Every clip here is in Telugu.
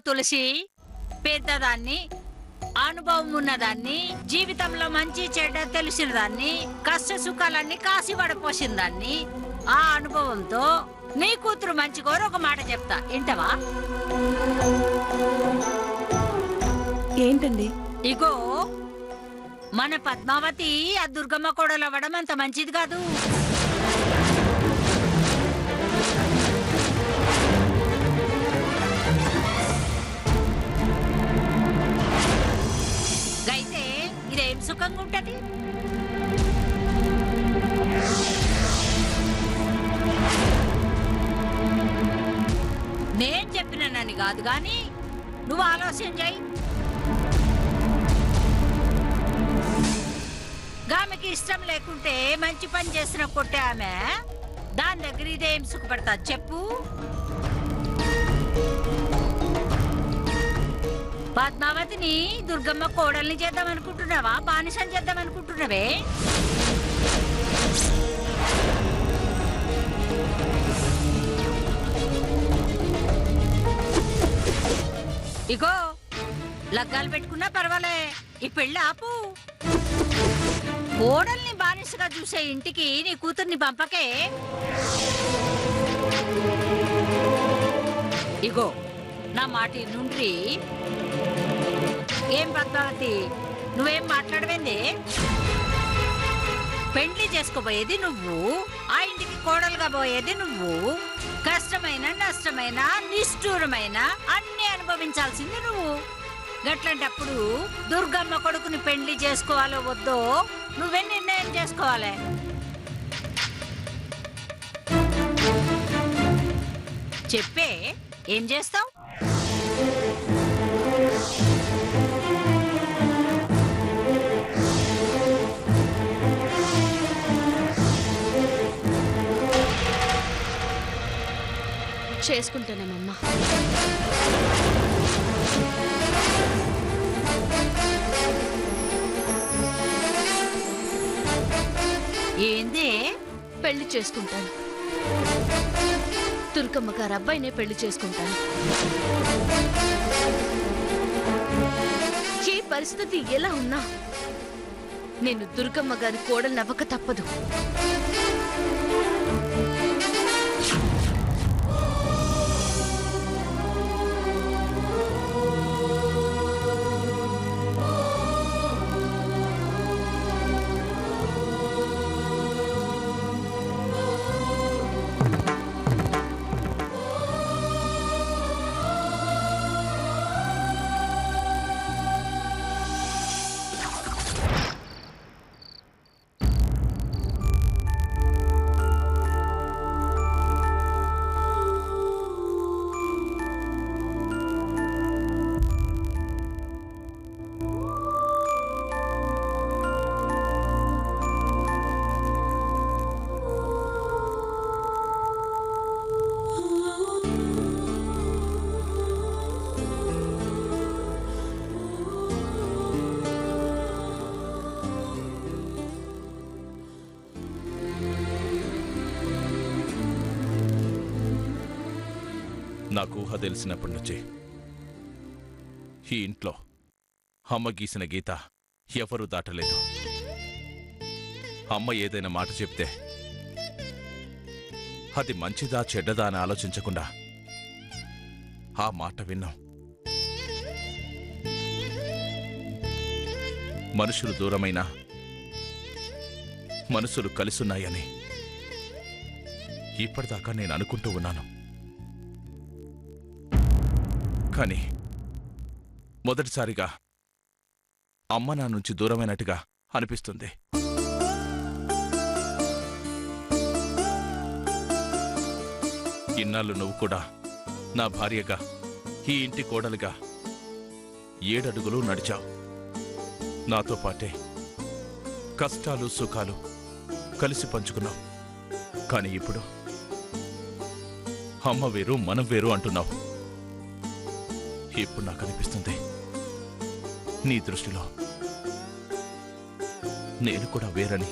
తులసి, పెద్దదాన్ని, అనుభవం ఉన్నదాన్ని, జీవితంలో మంచి చెడ్డ తెలిసిన దాన్ని, కష్ట సుఖాలన్నీ కాసి పడపోసిన దాన్ని, ఆ అనుభవంతో నీ కూతురు మంచి కోరు ఒక మాట చెప్తా, ఇంటవా? ఏంటండి? ఇగో, మన పద్మావతి ఆ దుర్గమ్మ కోడలు అవ్వడం అంత మంచిది కాదు. అయితే ఇదేం సుఖంగా ఉంటది? నేను చెప్పినానని కాదు గాని నువ్వు ఆలోచన చేయి. ఆమెకి ఇష్టం లేకుంటే మంచి పని చేసిన కొట్టే ఆమె దాని దగ్గర ఇదేం సుఖపడతా చెప్పు? పద్మావతిని దుర్గమ్మ కోడల్ని చేద్దామనుకుంటున్నావా, బానిసం చేద్దామనుకుంటున్నావే? ఇగో, లగ్గాలు పెట్టుకున్నా పర్వాలే, ఈ పెళ్ళి ఆపు. కోడల్ని బానిసగా చూసే ఇంటికి నీ కూతుర్ని పంపకే. ఇగో, నా మాట నుండి. ఏం పద్మావతి, నువ్వేం మాట్లాడవేంది? పెండ్లి చేసుకోబోయేది నువ్వు, ఆ ఇంటికి కోడలుగా పోయేది నువ్వు. కష్టమైన నష్టమైన నిష్ఠూరమైన అన్ని అనుభవించాల్సింది నువ్వు. గట్లాంటప్పుడు దుర్గమ్మ కొడుకుని పెండ్లి చేసుకోవాలో వద్దో నువ్వే నిర్ణయం చేసుకోవాలి. చెప్పే, ఏం చేస్తావు? చేసుకుంటానేమమ్మా. ఏంది? పెళ్లి చేసుకుంటాను. దుర్గమ్మ గారు అబ్బాయినే పెళ్లి చేసుకుంటాను. ఏ పరిస్థితి ఎలా ఉన్నా నేను దుర్గమ్మ గారి కోడలు నవ్వక తప్పదు. నాకు ఊహ తెలిసినప్పటి నుంచి ఈ ఇంట్లో అమ్మ గీసిన గీత ఎవరూ దాటలేదు. అమ్మ ఏదైనా మాట చెప్తే అది మంచిదా చెడ్డదా అని ఆలోచించకుండా ఆ మాట విన్నాం. మనుషులు దూరమైనా మనసులు కలిసున్నాయని ఇప్పటిదాకా నేను అనుకుంటూ ఉన్నాను. కానీ మొదటిసారిగా అమ్మ నా నుంచి దూరమైనట్టుగా అనిపిస్తుంది. ఇన్నాళ్ళు నువ్వు కూడా నా భార్యగా, ఈ ఇంటి కోడలుగా 7 అడుగులు నడిచావు. నాతో పాటే కష్టాలు సుఖాలు కలిసి పంచుకున్నావు. కానీ ఇప్పుడు అమ్మ వేరు మనం వేరు అంటున్నావు. ఇప్పుడు నాకు అనిపిస్తుంది నీ దృష్టిలో నేను కూడా వేరని.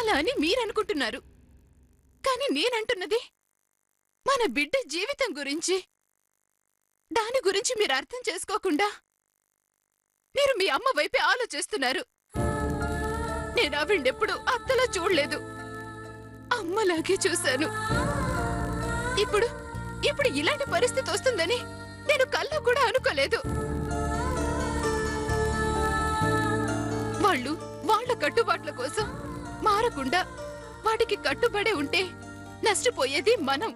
అలా అని మీరనుకుంటున్నారు. కాని నేనంటున్నది మన బిడ్డ జీవితం గురించి. దాని గురించి మీరు అర్థం చేసుకోకుండా మీరు మీ అమ్మ వైపే ఆలోచిస్తున్నారు. నేను ఆవిడెప్పుడు అత్తలా చూడలేదు, అమ్మలాగే చూశాను. ఇప్పుడు ఇప్పుడు ఇలాంటి పరిస్థితి వస్తుందని నేను కల్లో కూడా అనుకోలేదు. వాళ్ళు వాళ్ళ కట్టుబాట్ల కోసం మారకుండా వాటికి కట్టుబడే ఉంటే నష్టపోయేది మనం.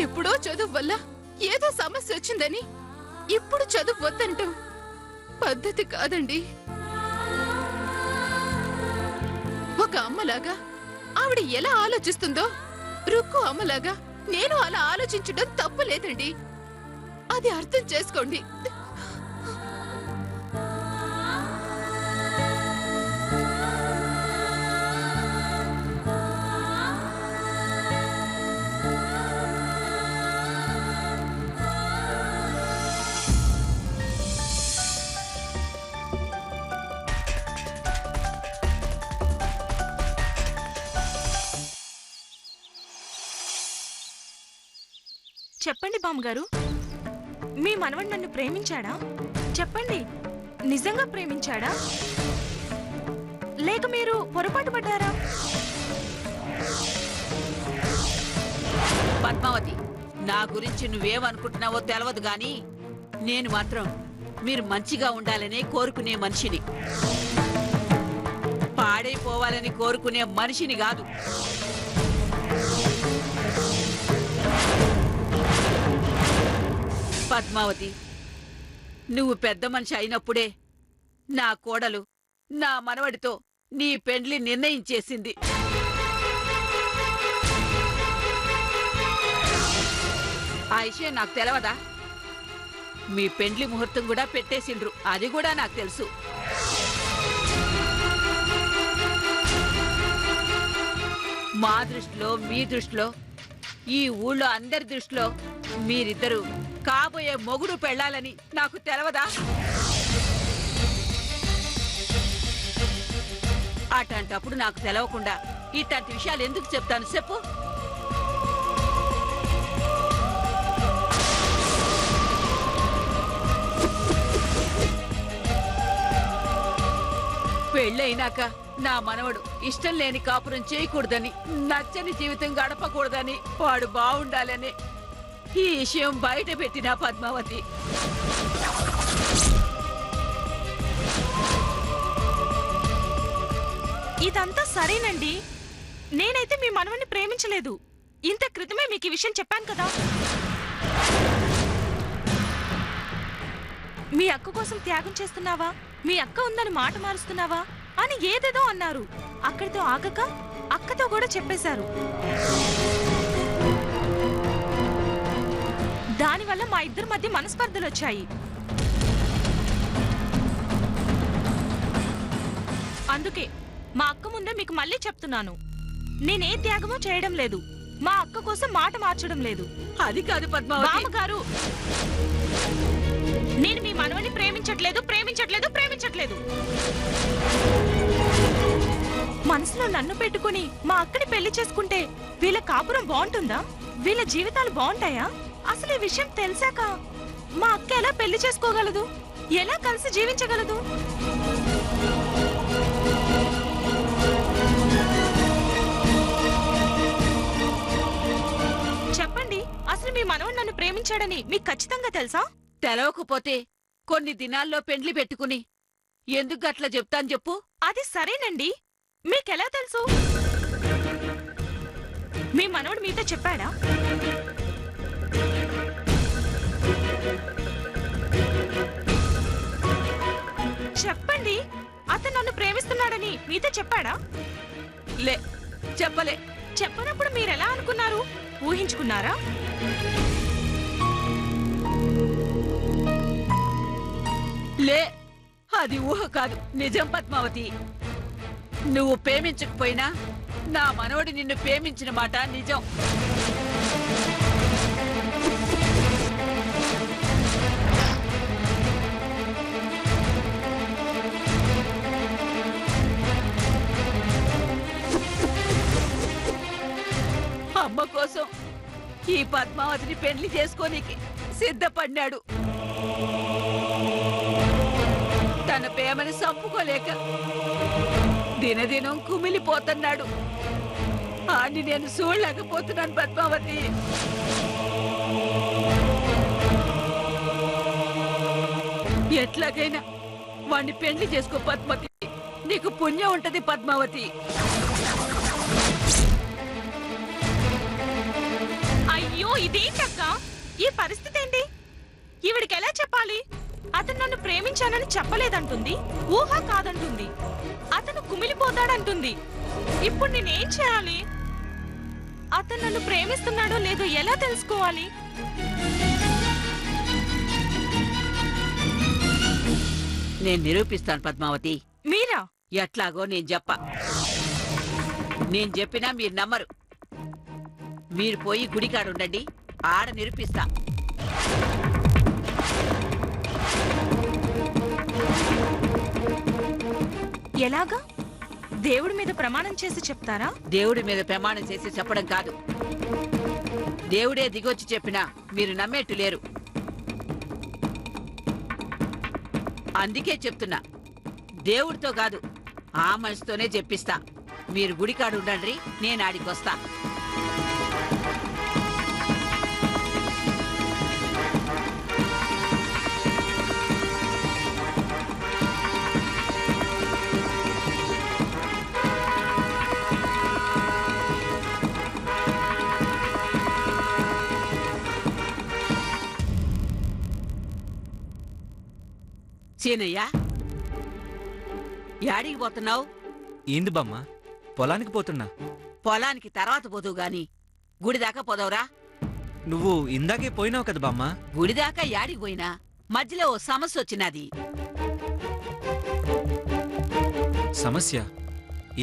ఎప్పుడో చదువు వల్ల ఏదో సమస్య వచ్చిందని ఇప్పుడు చదువు వద్దంటాం పద్ధతి కాదండి. ఒక అమ్మలాగా ఆవిడ ఎలా ఆలోచిస్తుందో రుక్కు అమ్మలాగా నేను అలా ఆలోచించడం తప్పు లేదండి. అది అర్థం చేసుకోండి. చెప్పండి బామ్మగారు, మీ మనవడు నన్ను ప్రేమించాడా? చెప్పండి, నిజంగా ప్రేమించాడా లేక మీరు పొరపాటు పడ్డారా? పద్మావతి, నా గురించి నువ్వేమనుకుంటున్నావో తెలవదు గాని నేను మాత్రం మీరు మంచిగా ఉండాలనే కోరుకునే మనిషిని, పాడైపోవాలని కోరుకునే మనిషిని కాదు. పద్మావతి, నువ్వు పెద్ద మనిషి అయినప్పుడే నా కోడలు నా మనవడితో నీ పెండ్లి నిర్ణయించేసింది. ఆ విషయం నాకు తెలవదా? మీ పెండ్లి ముహూర్తం కూడా పెట్టేసిండ్రు, అది కూడా నాకు తెలుసు. మా దృష్టిలో, మీ దృష్టిలో, ఈ ఊళ్ళో అందరి దృష్టిలో మీరిద్దరూ కాబోయే మొగుడు పెళ్ళాలని నాకు తెలవదా? అట్లాంటప్పుడు నాకు తెలవకుండా ఇట్లాంటి విషయాలు ఎందుకు చెప్తాను చెప్పు? పెళ్ళైనాక నా మనవడు ఇష్టం లేని కాపురం చేయకూడదని, నచ్చని జీవితం గడపకూడదని, వాడు బాగుండాలని ఈ విషయం బయట పెట్టినా పద్మావతి. ఇదంతా సరేనండి, నేనైతే మీ మనవణ్ణి ప్రేమించలేదు. ఇంత క్రితమే మీకు ఈ విషయం చెప్పాను కదా. మీ అక్క కోసం త్యాగం చేస్తున్నావా, మీ అక్క ఉందని మాట మారుస్తున్నావా అని ఏదేదో అన్నారు. అక్కడితో ఆగక అక్కతో కూడా చెప్పేశారు. దానివల్ల మా ఇద్దరి మధ్య మనస్పర్ధలు వచ్చాయి. అందుకే మా అక్క ముందే మీకు మళ్ళీ చెప్తున్నాను, నేనే త్యాగమో చేయడం లేదు, మా అక్క కోసం మాట మార్చడం లేదు. అది కాదు పద్మావతి. బామ్మగారు, నేను మీ మనవని ప్రేమించట్లేదు, ప్రేమించట్లేదు, ప్రేమించట్లేదు. మనసులో నన్ను పెట్టుకుని మా అక్కని పెళ్లి చేసుకుంటే వీళ్ళ కాపురం బాగుంటుందా? వీళ్ళ జీవితాలు బాగుంటాయా? అసలు ఈ విషయం తెలిసాక మా అక్క ఎలా పెళ్లి చేసుకోగలదు? ఎలా కలిసి జీవించగలదు? చెప్పండి, అసలు మీ మనవడు నన్ను ప్రేమించాడని మీకు ఖచ్చితంగా తెలుసా? తెలవకపోతే కొన్ని దినాల్లో పెండ్లి పెట్టుకుని ఎందుకు అట్లా చెప్తాను చెప్పు? అది సరేనండి, మీకెలా తెలుసు? మీ మనవడు మీతో చెప్పాడా? చెప్పండి, అతను నన్ను ప్రేమిస్తున్నాడని మీతో చెప్పాడా? లే, చెప్పలే. చెప్పనప్పుడు మీరెలా అనుకున్నారు? ఊహించుకున్నారా? లే, అది ఊహ కాదు, నిజం పద్మావతి. నువ్వు ప్రేమించకపోయినా నా మనవడు నిన్ను ప్రేమించిన మాట నిజం. ఈ పద్మావతిని పెళ్లి చేసుకోనికి సిద్ధపడ్డాడు. తన ప్రేమని చంపుకోలేక దినదినం కుమిలిపోతున్నాడు. అని నేను చూడలేకపోతున్నాను పద్మావతి. ఎట్లాగైనా వాణ్ణి పెళ్లి చేసుకో పద్మావతి, నీకు పుణ్యం ఉంటది పద్మావతి. అయ్యో ఇదేంటక్క, ఈ పరిస్థితి ఏంటి? ఈవిడికి ఎలా చెప్పాలి? అతను నన్ను ప్రేమించానని చెప్పలేదంటుంది, ఊహ కాదంటుంది, అతను కుమిలిపోతాడంటుంది. ఇప్పుడు నేనేం చేయాలి? అతను నన్ను ప్రేమిస్తున్నాడో లేదో ఎలా తెలుసుకోవాలి? నేను నిరూపిస్తాను పద్మావతి. మీరా? ఎట్లాగో నేను చెప్పినా మీరు నమ్మరు. మీరు పోయి గుడికాడుండండి, ఆడ నిరూపిస్తా. ఎలాగా? దేవుడి మీద ప్రమాణం చేసి చెప్తారా? దేవుడి మీద ప్రమాణం చేసి చెప్పడం కాదు, దేవుడే దిగొచ్చి చెప్పినా మీరు నమ్మేట్టు లేరు. అందుకే చెప్తున్నా, దేవుడితో కాదు ఆ మనసుతోనే చెప్పిస్తా. మీరు గుడికాడు ఉండండి, నేను ఆడికొస్తా. సీనయ్య, యాడికి పోతున్నావు? ఏంది బామ్మ, పొలానికి పోతున్నా. పొలానికి తర్వాత పోదువు గాని గుడిదాకా పోదావురా. నువ్వు ఇందాకే పోయినావు కదా బామ్మ. గుడిదాకా యాడికి పోయినా మధ్యలో ఓ సమస్య వచ్చినది. సమస్య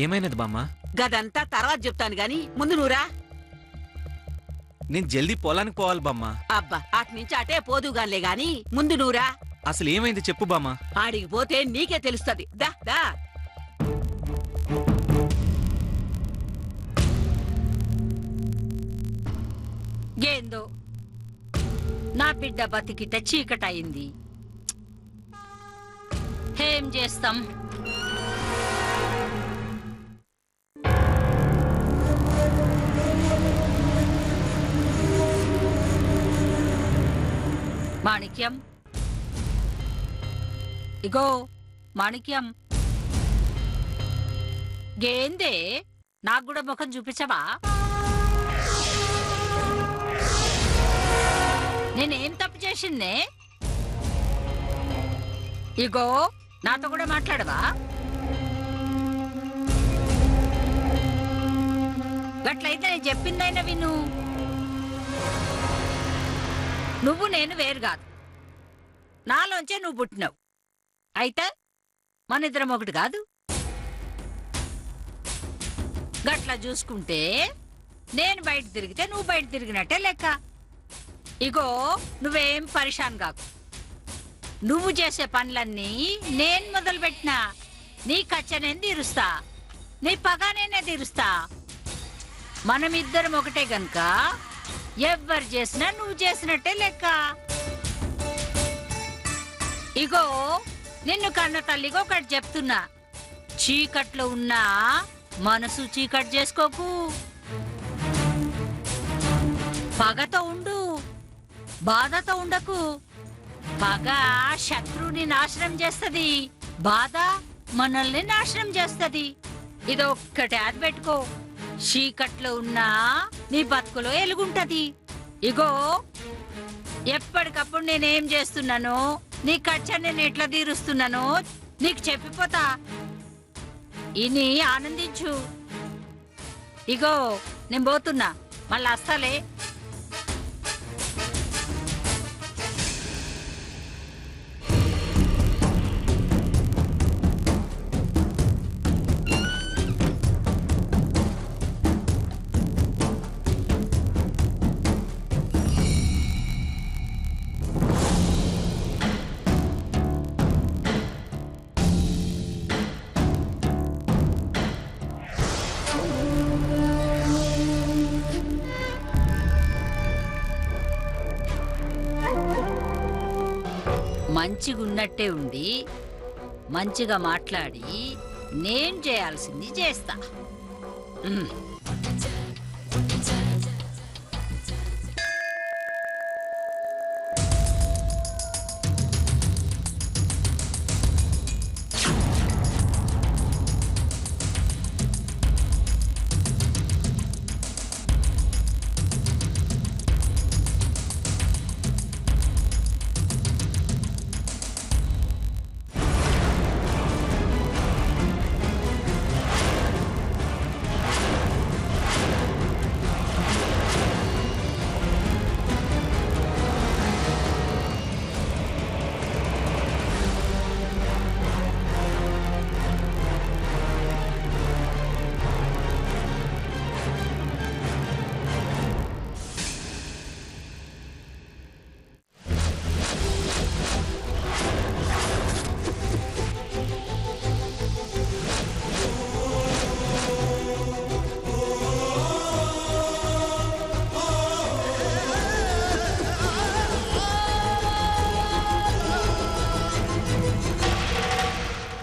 ఏమైనది బామ్మ? గదంతా తర్వాత చెప్తాను గాని ముందు నువ్వురా. నేను జల్దీ పొలానికి పోవాలి బామ్మ. అబ్బా, అట్నుంచి అటే పోదుగానిలే గాని ముందు నువ్వురా. అసలు ఏమైంది చెప్పు బామ్మ. ఆడికి పోతే నీకే తెలుస్తది. దా దా. ఏందో నా బిడ్డ బతికితే చీకటయింది. ఏం చేస్తాం? మాణిక్యం, ఇగో మాణిక్యం. గేందే, నాకు కూడా ముఖం చూపించవా? నేనేం తప్పు చేసిందే? ఇగో నాతో కూడా మాట్లాడవా? గట్లయితే నేను చెప్పిందైనా విను. నువ్వు నేను వేరు కాదు, నాలోంచే నువ్వు పుట్టినావు. అయితే మన ఇద్దరం ఒకటి కాదు. గట్లా చూసుకుంటే నేను బయట తిరిగితే నువ్వు బయట తిరిగినట్టే లెక్క. ఇగో నువ్వేం పరిశాన్ కాకు. నువ్వు చేసే పనులన్నీ నేను మొదలుపెట్టినా. నీ కచ్చ నేను తీరుస్తా, నీ పగ నేనే తీరుస్తా. మనమిద్దరం ఒకటే గనుక ఎవ్వరు చేసినా నువ్వు చేసినట్టే లెక్క. ఇగో నిన్ను కన్న తల్లిగా ఒకటి చెప్తున్నా, చీకట్లో ఉన్నా మనసు చీకటి చేసుకోకు. పగతో ఉండు, బాధతో ఉండకు. పగ శత్రువుని నాశనం చేస్తది, బాధ మనల్ని నాశనం చేస్తది. ఇదొక్కటి అది పెట్టుకో. చీకట్లో ఉన్నా నీ బతుకులో ఎలుగుంటది. ఇగో ఎప్పటికప్పుడు నేనేం చేస్తున్నానో, నీ ఖర్చు నేను ఎట్లా తీరుస్తున్నానో నీకు చెప్పిపోతా. ఇని ఆనందించు. ఇగో నేను పోతున్నా, మళ్ళా వస్తాలే. మంచిగున్నట్టే ఉండి మంచిగా మాట్లాడి నేను చేయాల్సింది చేస్తా. ఉమ్.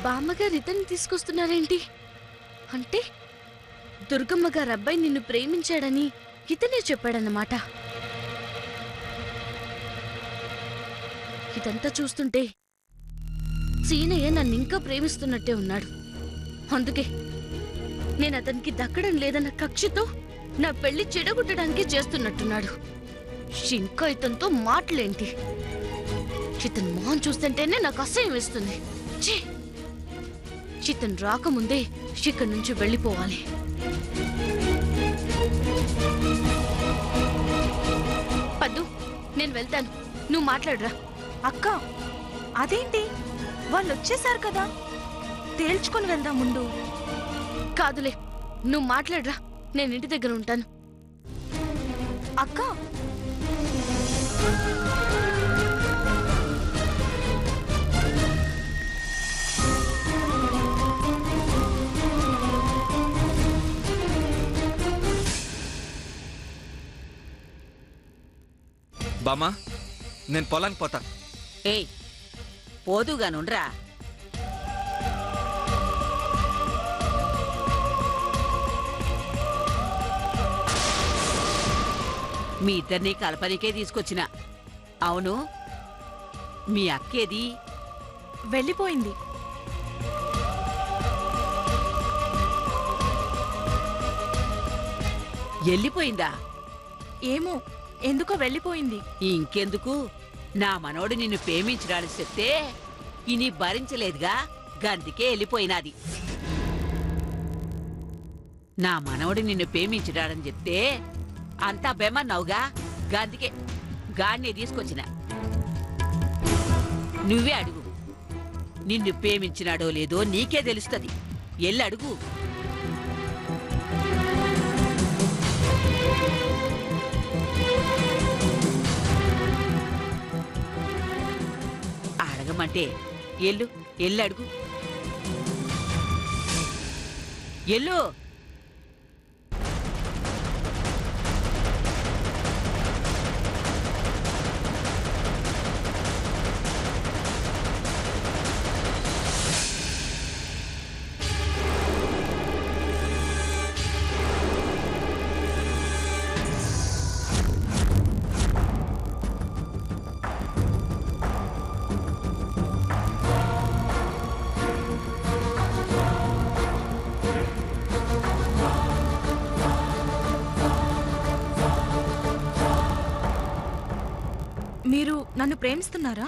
బామ్మగారు ఇతన్ని తీసుకొస్తున్నారేంటి? అంటే దుర్గమ్మ గారు అబ్బాయి నిన్ను ప్రేమించాడని ఇతనే చెప్పాడన్నమాట. ఇదంతా చూస్తుంటే సీనయ్య నన్ను ఇంకా ప్రేమిస్తున్నట్టే ఉన్నాడు. అందుకే నేను అతనికి దక్కడం లేదన్న కక్షతో నా పెళ్లి చెడగొట్టడానికి చేస్తున్నట్టున్నాడు. ఇంకా ఇతనితో మాటలేంటి? ఇతను మొహం చూస్తుంటేనే నాకు అసహ్యం వేస్తుంది. ఛీ! ఇతను రాకముందే ఇక్కడి నుంచి వెళ్ళిపోవాలి. పద్దు, నేను వెళ్తాను, నువ్వు మాట్లాడరా. అక్క, అదేంటి? వాళ్ళు వచ్చేసారు కదా, తేల్చుకొని వెళ్దాం ముందు. కాదులే, నువ్వు మాట్లాడరా, నేను ఇంటి దగ్గర ఉంటాను. అక్క, బామ్మా, నేను పొలానికి పోతా. ఏయ్, పోదుగానుండ్రా. మీ ఇద్దరిని కలపనికే తీసుకొచ్చిన. అవును, మీ అక్కేది? వెళ్ళిపోయింది. వెళ్ళిపోయిందా? ఏమో, ఎందుకో వెళ్ళిపోయింది. ఇంకెందుకు, నా మనోడు నిన్ను ప్రేమించడానికి చెప్తే ఇని భరించలేదుగా, గందుకే వెళ్ళిపోయినాది. నా మనవడు నిన్ను ప్రేమించడాడని చెప్తే అంతా బెమ్మన్నావుగా, గందుకే గాడిని తీసుకొచ్చిన. నువ్వే అడుగు, నిన్ను ప్రేమించినాడో లేదో నీకే తెలుస్తుంది. ఎల్లి అడుగు. అడగమంటే ఎల్లు, ఎల్లు అడుగు, ఎల్లు. మీరు నన్ను ప్రేమిస్తున్నారా?